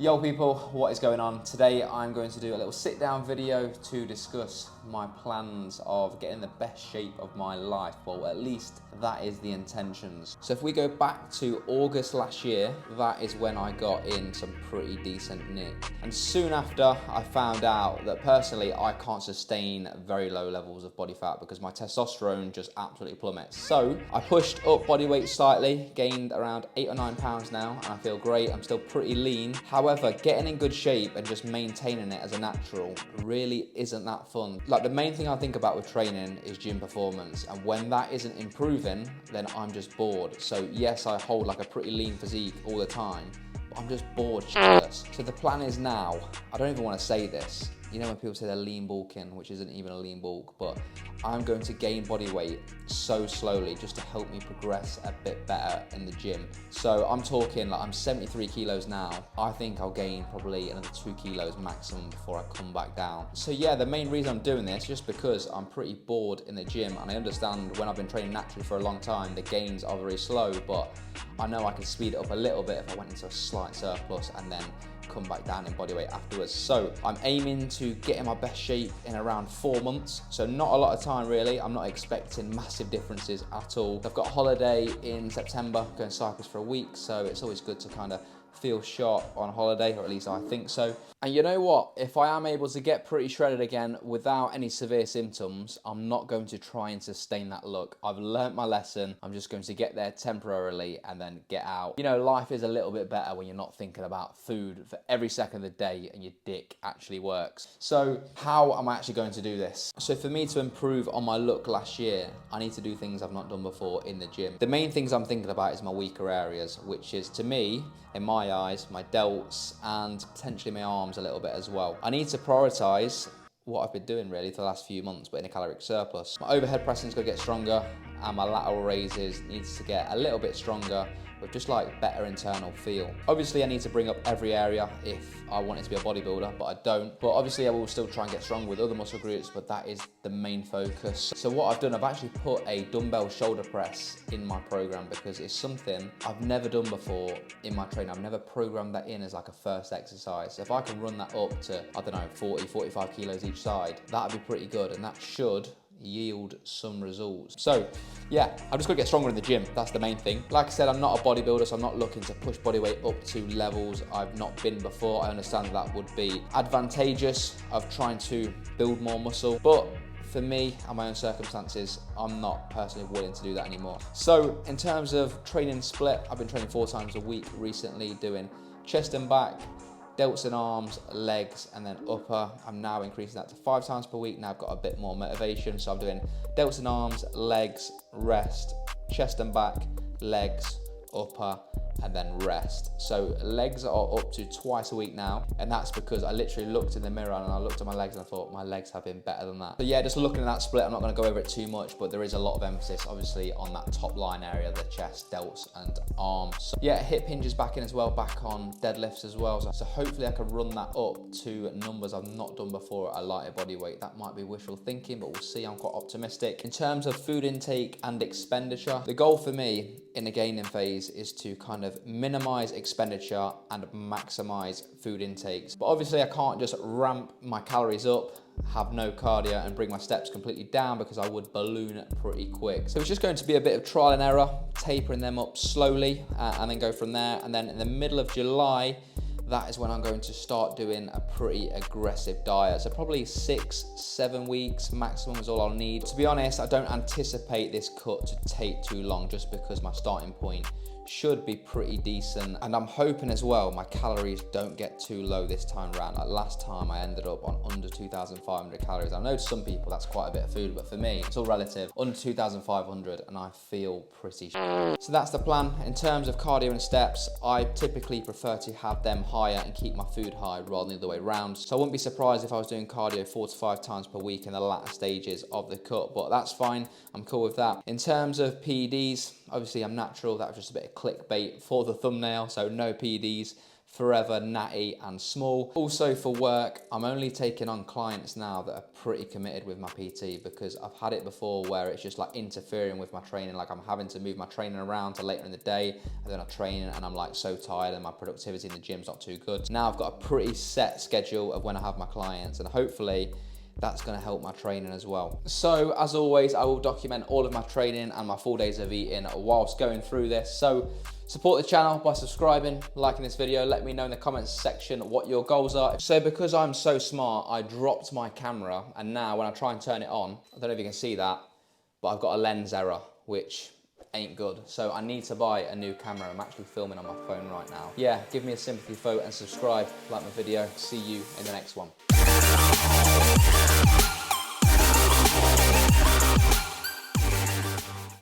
Yo people, what is going on? Today I'm going to do a little sit down video to discuss my plans of getting the best shape of my life. Well, at least that is the intentions. So if we go back to August last year, that is when I got in some pretty decent nick. And soon after, I found out that personally I can't sustain very low levels of body fat because my testosterone just absolutely plummets. So I pushed up body weight slightly, gained around 8 or 9 pounds now, and I feel great. I'm still pretty lean. However, getting in good shape and just maintaining it as a natural really isn't that fun. Like, the main thing I think about with training is gym performance, and when that isn't improving, then I'm just bored. So yes, I hold like a pretty lean physique all the time, but I'm just bored shitless. So the plan is now, I don't even want to say this, you know when people say they're lean bulking, which isn't even a lean bulk, but I'm going to gain body weight so slowly just to help me progress a bit better in the gym. So I'm talking like I'm 73 kilos now. I think I'll gain probably another 2 kilos maximum before I come back down. So yeah, the main reason I'm doing this is just because I'm pretty bored in the gym, and I understand when I've been training naturally for a long time, the gains are very slow, but I know I can speed it up a little bit if I went into a slight surplus and then come back down in body weight afterwards. So I'm aiming to get in my best shape in around 4 months. So not a lot of time really. I'm not expecting massive differences at all. I've got a holiday in September, going to Cyprus for a week. So it's always good to kind of feel sharp on holiday, or at least I think so. And you know what? If I am able to get pretty shredded again without any severe symptoms, I'm not going to try and sustain that look. I've learnt my lesson. I'm just going to get there temporarily and then get out. You know, life is a little bit better when you're not thinking about food for every second of the day and your dick actually works. So how am I actually going to do this? So for me to improve on my look last year, I need to do things I've not done before in the gym. The main things I'm thinking about is my weaker areas, which is, to me, in my eyes, my delts and potentially my arms a little bit as well. I need to prioritize what I've been doing really for the last few months, but in a caloric surplus. My overhead pressing's got to get stronger, and my lateral raises needs to get a little bit stronger with just like better internal feel. Obviously I need to bring up every area if I want it to be a bodybuilder, but I don't. But obviously I will still try and get strong with other muscle groups, but that is the main focus. So what I've done, I've actually put a dumbbell shoulder press in my program because it's something I've never done before in my training. I've never programmed that in as like a first exercise. So if I can run that up to, I don't know, 40, 45 kilos each side, that'd be pretty good, and that should yield some results. So yeah, I'm just gonna get stronger in the gym. That's the main thing. Like I said, I'm not a bodybuilder, so I'm not looking to push body weight up to levels I've not been before. I understand that would be advantageous of trying to build more muscle, but for me and my own circumstances, I'm not personally willing to do that anymore. So in terms of training split, I've been training 4 times a week recently, doing chest and back, delts and arms, legs, and then upper. I'm now increasing that to 5 times per week. Now I've got a bit more motivation. So I'm doing delts and arms, legs, rest, chest and back, legs, upper, and then rest. So legs are up to twice a week now, and that's because I literally looked in the mirror and I looked at my legs and I thought my legs have been better than that. So yeah, just looking at that split, I'm not going to go over it too much, but there is a lot of emphasis obviously on that top line area, the chest, delts and arms. So yeah, hip hinges back in as well, back on deadlifts as well. So hopefully I can run that up to numbers I've not done before at a lighter body weight. That might be wishful thinking, but we'll see. I'm quite optimistic. In terms of food intake and expenditure, the goal for me in the gaining phase is to kind of minimize expenditure and maximize food intakes. But obviously I can't just ramp my calories up, have no cardio and bring my steps completely down because I would balloon pretty quick. So it's just going to be a bit of trial and error, tapering them up slowly and then go from there. And then in the middle of July, that is when I'm going to start doing a pretty aggressive diet. So probably 6-7 weeks maximum is all I'll need. To be honest, I don't anticipate this cut to take too long just because my starting point should be pretty decent, and I'm hoping as well my calories don't get too low this time around. Like last time I ended up on under 2,500 calories. I know to some people that's quite a bit of food, but for me it's all relative. Under 2,500 and I feel pretty So that's the plan. In terms of cardio and steps, I typically prefer to have them higher and keep my food high rather than the other way around. So I wouldn't be surprised if I was doing cardio 4 to 5 times per week in the latter stages of the cut, but that's fine. I'm cool with that. In terms of PEDs, obviously I'm natural. That was just a bit of clickbait for the thumbnail, so no PEDs forever natty and small. Also for work, I'm only taking on clients now that are pretty committed with my PT, because I've had it before where it's just like interfering with my training. Like I'm having to move my training around to later in the day, and then I train and I'm like so tired and my productivity in the gym's not too good. Now I've got a pretty set schedule of when I have my clients, and hopefully that's going to help my training as well. So as always, I will document all of my training and my full days of eating whilst going through this. So support the channel by subscribing, liking this video. Let me know in the comments section what your goals are. So because I'm so smart, I dropped my camera, and now when I try and turn it on, I don't know if you can see that, but I've got a lens error, which ain't good. So I need to buy a new camera. I'm actually filming on my phone right now. Yeah, give me a sympathy vote and subscribe, like my video. See you in the next one.